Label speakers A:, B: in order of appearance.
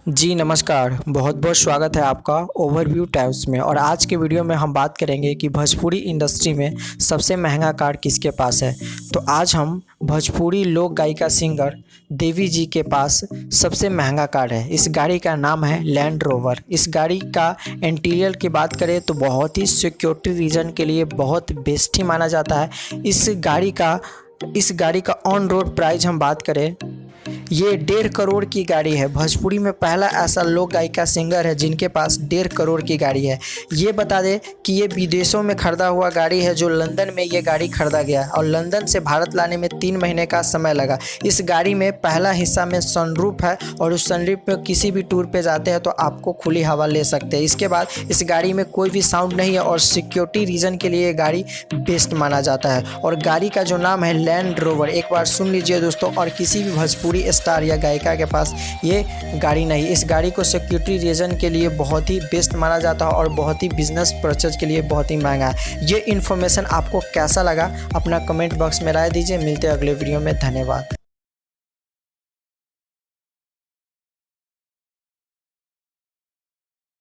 A: जी नमस्कार, बहुत बहुत स्वागत है आपका ओवरव्यू टाइम्स में। और आज के वीडियो में हम बात करेंगे कि भोजपुरी इंडस्ट्री में सबसे महंगा कार किसके पास है। तो आज हम भोजपुरी लोक गायिका सिंगर देवी जी के पास सबसे महंगा कार है। इस गाड़ी का नाम है लैंड रोवर। इस गाड़ी का इंटीरियर की बात करें तो बहुत ही सिक्योरिटी रीजन के लिए बहुत बेस्ट ही माना जाता है। इस गाड़ी का ऑन रोड प्राइस हम बात करें, ये 1.5 करोड़ की गाड़ी है। भोजपुरी में पहला ऐसा लोक गायिका सिंगर है जिनके पास 1.5 करोड़ की गाड़ी है। ये बता दें कि ये विदेशों में खरीदा हुआ गाड़ी है, जो लंदन में ये गाड़ी खरीदा गया और लंदन से भारत लाने में 3 महीने का समय लगा। इस गाड़ी में पहला हिस्सा में सनरूफ है और उस सनरूफ में किसी भी टूर पे जाते हैं तो आपको खुली हवा ले सकते हैं। इसके बाद इस गाड़ी में कोई भी साउंड नहीं है और सिक्योरिटी रीजन के लिए ये गाड़ी बेस्ट माना जाता है। और गाड़ी का जो नाम है लैंड रोवर, एक बार सुन लीजिए दोस्तों। और किसी भी भोजपुरी स्टार या गायिका के पास ये गाड़ी नहीं। इस गाड़ी को सिक्योरिटी रीजन के लिए बहुत ही बेस्ट माना जाता है और बहुत ही बिजनेस पर्पस के लिए बहुत ही महंगा है। ये इन्फॉर्मेशन आपको कैसा लगा, अपना कमेंट बॉक्स में राय दीजिए। मिलते हैं अगले वीडियो में। धन्यवाद।